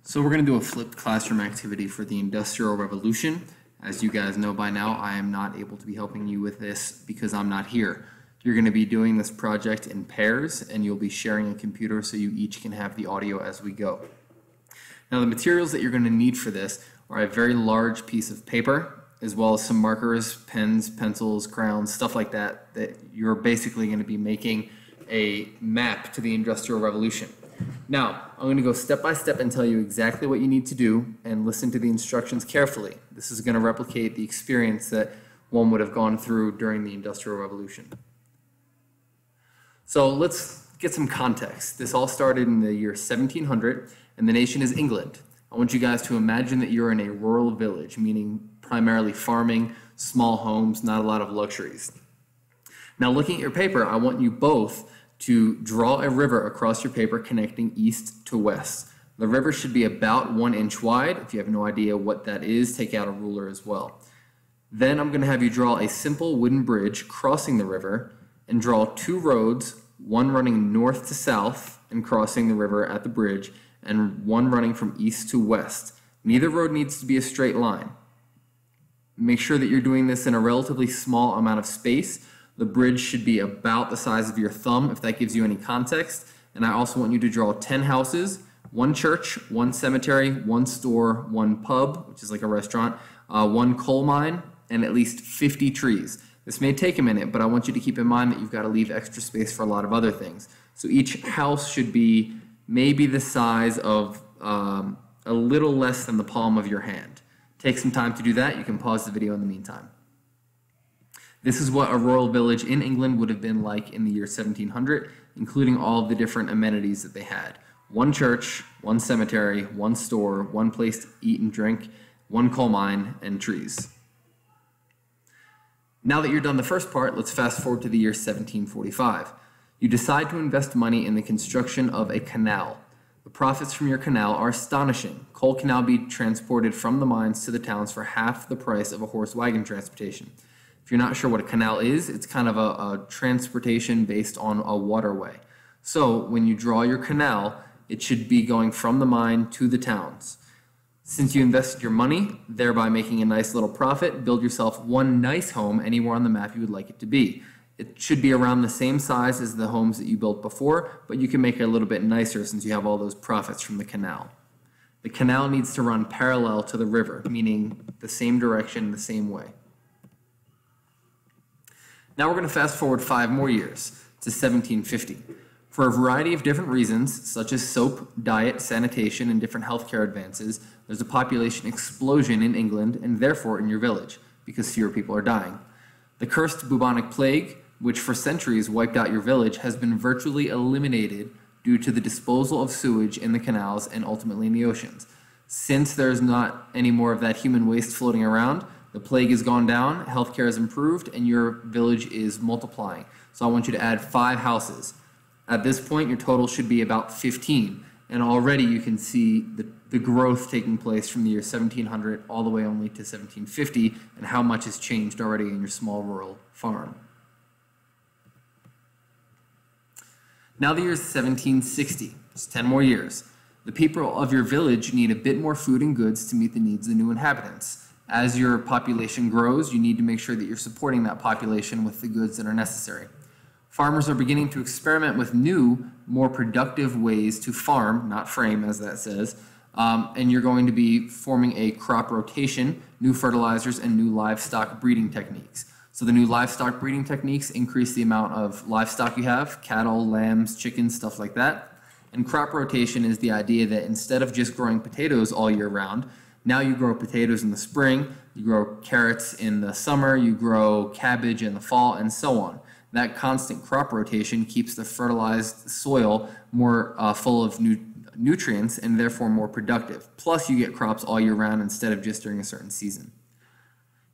So we're going to do a flipped classroom activity for the Industrial Revolution. As you guys know by now, I am not able to be helping you with this because I'm not here. You're going to be doing this project in pairs, and you'll be sharing a computer so you each can have the audio as we go. Now, the materials that you're going to need for this are a very large piece of paper, as well as some markers, pens, pencils, crayons, stuff like that, that you're basically going to be making a map to the Industrial Revolution. Now, I'm going to go step by step and tell you exactly what you need to do and listen to the instructions carefully. This is going to replicate the experience that one would have gone through during the Industrial Revolution. So let's get some context. This all started in the year 1700, and the nation is England. I want you guys to imagine that you're in a rural village, meaning primarily farming, small homes, not a lot of luxuries. Now, looking at your paper, I want you both to draw a river across your paper connecting east to west. The river should be about 1 inch wide. If you have no idea what that is, take out a ruler as well. Then I'm going to have you draw a simple wooden bridge crossing the river and draw 2 roads, one running north to south and crossing the river at the bridge, and one running from east to west. Neither road needs to be a straight line. Make sure that you're doing this in a relatively small amount of space. The bridge should be about the size of your thumb, if that gives you any context. And I also want you to draw 10 houses, 1 church, 1 cemetery, 1 store, 1 pub, which is like a restaurant, 1 coal mine, and at least 50 trees. This may take a minute, but I want you to keep in mind that you've got to leave extra space for a lot of other things. So each house should be maybe the size of a little less than the palm of your hand. Take some time to do that. You can pause the video in the meantime. This is what a rural village in England would have been like in the year 1700, including all of the different amenities that they had. 1 church, 1 cemetery, 1 store, 1 place to eat and drink, 1 coal mine, and trees. Now that you're done the first part, let's fast forward to the year 1745. You decide to invest money in the construction of a canal. The profits from your canal are astonishing. Coal can now be transported from the mines to the towns for half the price of a horse wagon transportation. If you're not sure what a canal is, it's kind of a transportation based on a waterway. So when you draw your canal, it should be going from the mine to the towns. Since you invested your money, thereby making a nice little profit, build yourself 1 nice home anywhere on the map you would like it to be. It should be around the same size as the homes that you built before, but you can make it a little bit nicer since you have all those profits from the canal. The canal needs to run parallel to the river, meaning the same direction, the same way. Now we're going to fast forward 5 more years to 1750. For a variety of different reasons, such as soap, diet, sanitation, and different healthcare advances, there's a population explosion in England and therefore in your village, because fewer people are dying. The cursed bubonic plague, which for centuries wiped out your village, has been virtually eliminated due to the disposal of sewage in the canals and ultimately in the oceans. Since there's not any more of that human waste floating around, the plague has gone down, healthcare has improved, and your village is multiplying. So I want you to add 5 houses. At this point, your total should be about 15, and already you can see the growth taking place from the year 1700 all the way only to 1750, and how much has changed already in your small rural farm. Now the year is 1760, it's 10 more years. The people of your village need a bit more food and goods to meet the needs of the new inhabitants. As your population grows, you need to make sure that you're supporting that population with the goods that are necessary. Farmers are beginning to experiment with new, more productive ways to farm, not frame as that says, and you're going to be forming a crop rotation, new fertilizers, and new livestock breeding techniques. So the new livestock breeding techniques increase the amount of livestock you have, cattle, lambs, chickens, stuff like that. And crop rotation is the idea that instead of just growing potatoes all year round, now you grow potatoes in the spring, you grow carrots in the summer, you grow cabbage in the fall, and so on. That constant crop rotation keeps the fertilized soil more full of nutrients and therefore more productive. Plus, you get crops all year round instead of just during a certain season.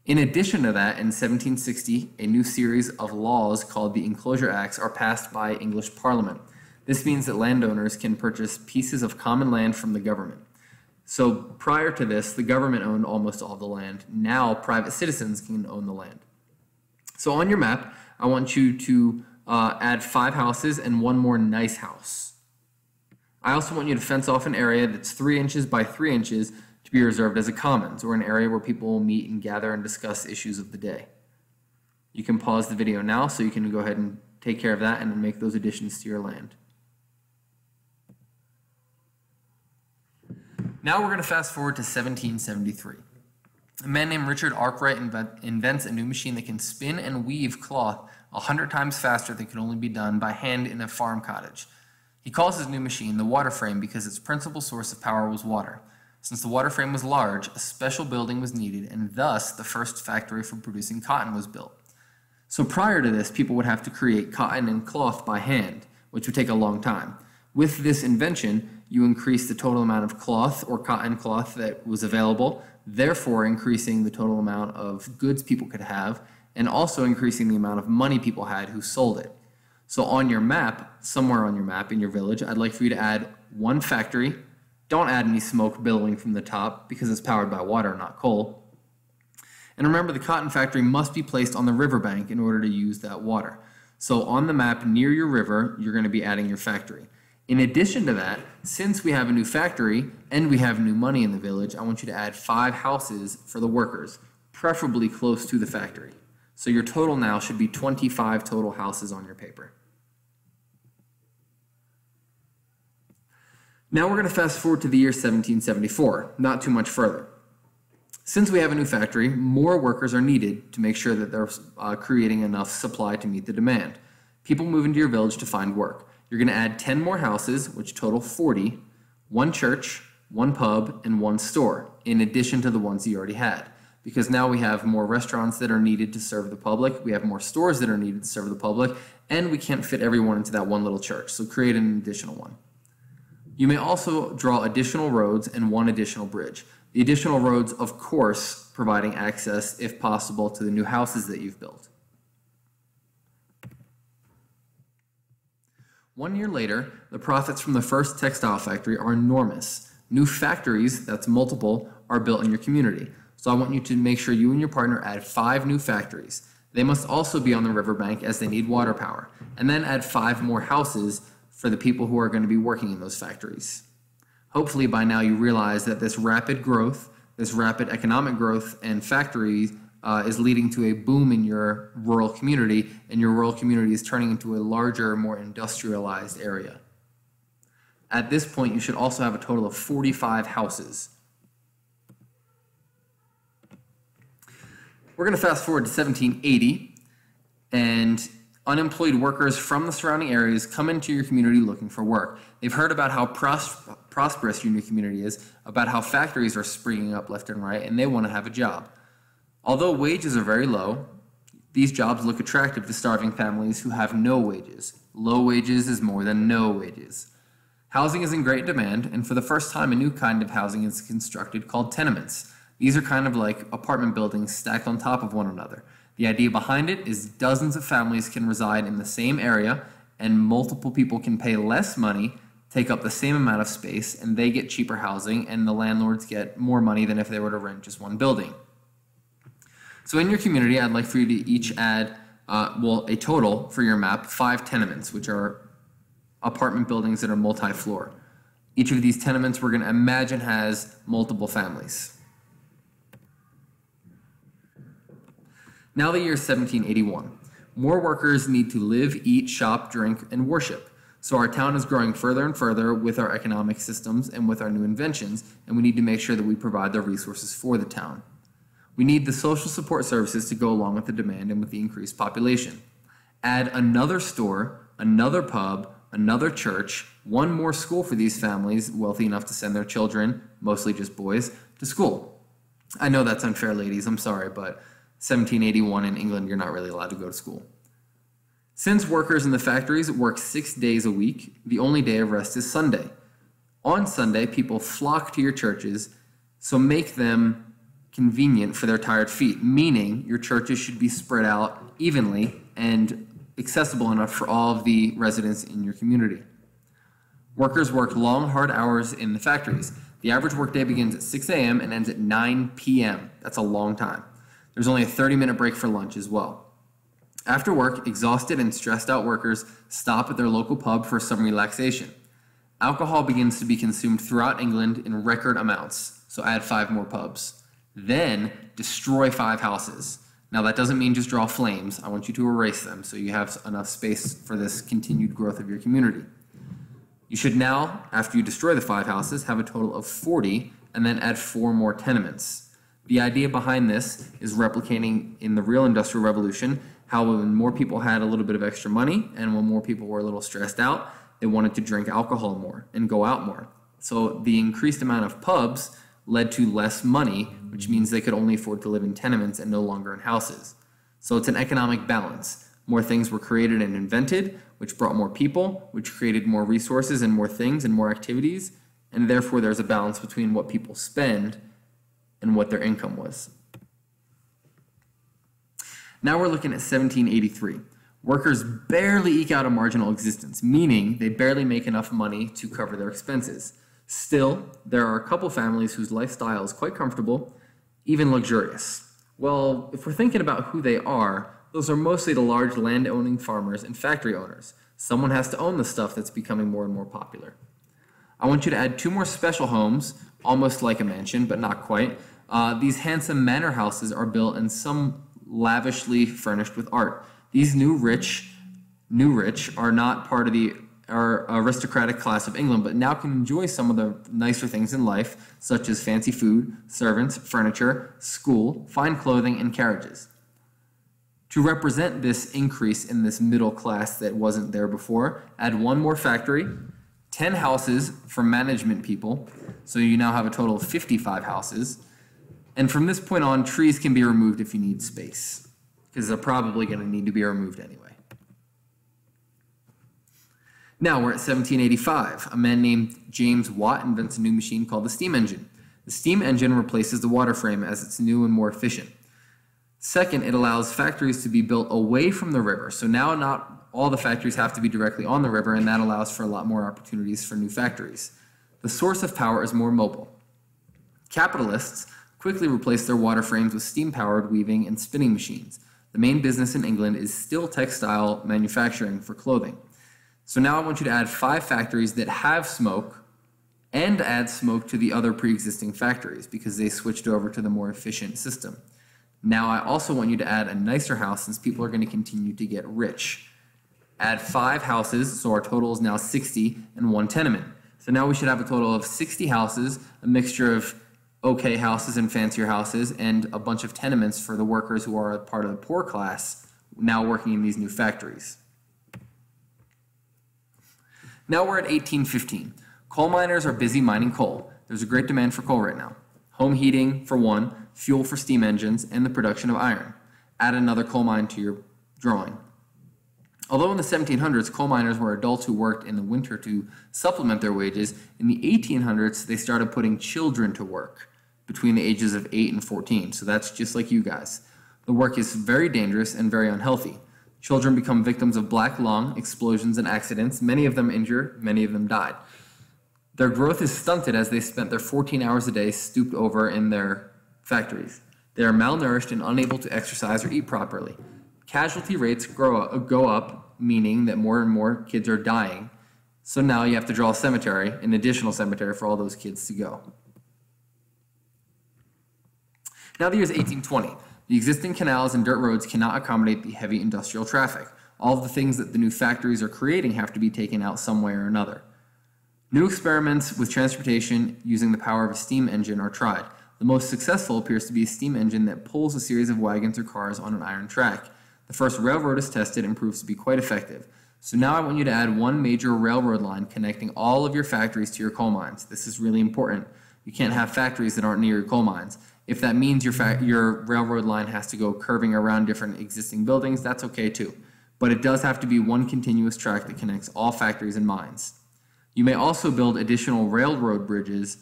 In addition to that, in 1760, a new series of laws called the Enclosure Acts are passed by English Parliament. This means that landowners can purchase pieces of common land from the government. So prior to this, the government owned almost all the land. Now private citizens can own the land. So on your map, I want you to add 5 houses and 1 more nice house. I also want you to fence off an area that's 3 inches by 3 inches to be reserved as a commons, or an area where people will meet and gather and discuss issues of the day. You can pause the video now so you can go ahead and take care of that and make those additions to your land. Now we're going to fast forward to 1773. A man named Richard Arkwright invents a new machine that can spin and weave cloth 100 times faster than could only be done by hand in a farm cottage. He calls his new machine the water frame because its principal source of power was water. Since the water frame was large, a special building was needed, and thus the first factory for producing cotton was built. So prior to this, people would have to create cotton and cloth by hand, which would take a long time. With this invention, you increase the total amount of cloth or cotton cloth that was available, therefore increasing the total amount of goods people could have, and also increasing the amount of money people had who sold it. So on your map, somewhere on your map in your village, I'd like for you to add one factory. Don't add any smoke billowing from the top because it's powered by water, not coal. And remember, the cotton factory must be placed on the riverbank in order to use that water. So on the map near your river, you're going to be adding your factory. In addition to that, since we have a new factory and we have new money in the village, I want you to add 5 houses for the workers, preferably close to the factory. So your total now should be 25 total houses on your paper. Now we're going to fast forward to the year 1774, not too much further. Since we have a new factory, more workers are needed to make sure that they're creating enough supply to meet the demand. People move into your village to find work. You're going to add 10 more houses, which total 40, 1 church, 1 pub, and 1 store, in addition to the ones you already had. Because now we have more restaurants that are needed to serve the public, we have more stores that are needed to serve the public, and we can't fit everyone into that one little church, so create an additional one. You may also draw additional roads and 1 additional bridge. The additional roads, of course, providing access, if possible, to the new houses that you've built. 1 year later, the profits from the first textile factory are enormous. New factories, that's multiple, are built in your community. So I want you to make sure you and your partner add 5 new factories. They must also be on the riverbank as they need water power. And then add 5 more houses for the people who are going to be working in those factories. Hopefully by now you realize that this rapid growth, this rapid economic growth and factories is leading to a boom in your rural community, and your rural community is turning into a larger, more industrialized area. At this point, you should also have a total of 45 houses. We're going to fast forward to 1780, and unemployed workers from the surrounding areas come into your community looking for work. They've heard about how prosperous your new community is, about how factories are springing up left and right, and they want to have a job. Although wages are very low, these jobs look attractive to starving families who have no wages. Low wages is more than no wages. Housing is in great demand, and for the first time, a new kind of housing is constructed called tenements. These are kind of like apartment buildings stacked on top of one another. The idea behind it is dozens of families can reside in the same area, and multiple people can pay less money, take up the same amount of space, and they get cheaper housing, and the landlords get more money than if they were to rent just one building. So in your community, I'd like for you to each add, a total for your map, 5 tenements, which are apartment buildings that are multi-floor. Each of these tenements we're going to imagine has multiple families. Now the year 1781. More workers need to live, eat, shop, drink, and worship. So our town is growing further and further with our economic systems and with our new inventions, and we need to make sure that we provide the resources for the town. We need the social support services to go along with the demand and with the increased population. Add another store, another pub, another church, 1 more school for these families wealthy enough to send their children, mostly just boys, to school. I know that's unfair, ladies, I'm sorry, but 1781 in England, you're not really allowed to go to school. Since workers in the factories work 6 days a week, the only day of rest is Sunday. On Sunday, people flock to your churches, so make them convenient for their tired feet, meaning your churches should be spread out evenly and accessible enough for all of the residents in your community. Workers work long, hard hours in the factories. The average workday begins at 6 a.m. and ends at 9 p.m. That's a long time. There's only a 30-minute break for lunch as well. After work, exhausted and stressed out workers stop at their local pub for some relaxation. Alcohol begins to be consumed throughout England in record amounts, so add 5 more pubs. Then destroy 5 houses. Now that doesn't mean just draw flames. I want you to erase them so you have enough space for this continued growth of your community. You should now, after you destroy the 5 houses, have a total of 40 and then add 4 more tenements. The idea behind this is replicating in the real Industrial Revolution how when more people had a little bit of extra money and when more people were a little stressed out, they wanted to drink alcohol more and go out more. So the increased amount of pubs led to less money, which means they could only afford to live in tenements and no longer in houses. So it's an economic balance. More things were created and invented, which brought more people, which created more resources and more things and more activities, and therefore there's a balance between what people spend and what their income was. Now we're looking at 1783. Workers barely eke out a marginal existence, meaning they barely make enough money to cover their expenses. Still, there are a couple families whose lifestyle is quite comfortable, even luxurious. Well, if we're thinking about who they are, those are mostly the large land-owning farmers and factory owners. Someone has to own the stuff that's becoming more and more popular. I want you to add 2 more special homes, almost like a mansion, but not quite. These handsome manor houses are built and some lavishly furnished with art. These new rich are not part of the aristocratic class of England, but now can enjoy some of the nicer things in life, such as fancy food, servants, furniture, school, fine clothing, and carriages. To represent this increase in this middle class that wasn't there before, add 1 more factory, 10 houses for management people, so you now have a total of 55 houses. And from this point on, trees can be removed if you need space, because they're probably going to need to be removed anyway. Now we're at 1785. A man named James Watt invents a new machine called the steam engine. The steam engine replaces the water frame as it's new and more efficient. Second, it allows factories to be built away from the river. So now not all the factories have to be directly on the river, and that allows for a lot more opportunities for new factories. The source of power is more mobile. Capitalists quickly replaced their water frames with steam-powered weaving and spinning machines. The main business in England is still textile manufacturing for clothing. So now I want you to add 5 factories that have smoke and add smoke to the other pre-existing factories because they switched over to the more efficient system. Now I also want you to add a nicer house since people are going to continue to get rich. Add 5 houses, so our total is now 60 and 1 tenement. So now we should have a total of 60 houses, a mixture of okay houses and fancier houses, and a bunch of tenements for the workers who are a part of the poor class now working in these new factories. Now we're at 1815. Coal miners are busy mining coal. There's a great demand for coal right now. Home heating for one, fuel for steam engines, and the production of iron. Add another coal mine to your drawing. Although in the 1700s, coal miners were adults who worked in the winter to supplement their wages, in the 1800s, they started putting children to work between the ages of 8 and 14. So that's just like you guys. The work is very dangerous and very unhealthy. Children become victims of black lung, explosions, and accidents. Many of them injured, many of them died. Their growth is stunted as they spent their 14 hours a day stooped over in their factories. They are malnourished and unable to exercise or eat properly. Casualty rates go up, meaning that more and more kids are dying. So now you have to draw a cemetery, an additional cemetery for all those kids to go. Now the year is 1820. The existing canals and dirt roads cannot accommodate the heavy industrial traffic. All of the things that the new factories are creating have to be taken out some way or another. New experiments with transportation using the power of a steam engine are tried. The most successful appears to be a steam engine that pulls a series of wagons or cars on an iron track. The first railroad is tested and proves to be quite effective. So now I want you to add one major railroad line connecting all of your factories to your coal mines. This is really important. You can't have factories that aren't near your coal mines. If that means your railroad line has to go curving around different existing buildings, that's okay too. But it does have to be one continuous track that connects all factories and mines. You may also build additional railroad bridges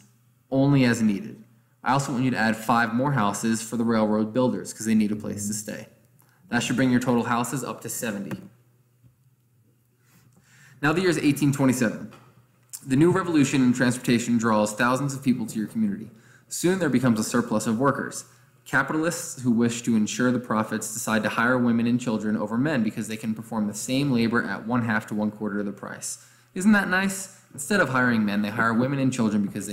only as needed. I also want you to add 5 more houses for the railroad builders because they need a place to stay. That should bring your total houses up to 70. Now the year is 1827. The new revolution in transportation draws thousands of people to your community. Soon there becomes a surplus of workers. Capitalists who wish to ensure the profits decide to hire women and children over men because they can perform the same labor at 1/2 to 1/4 of the price. Isn't that nice? Instead of hiring men, they hire women and children because they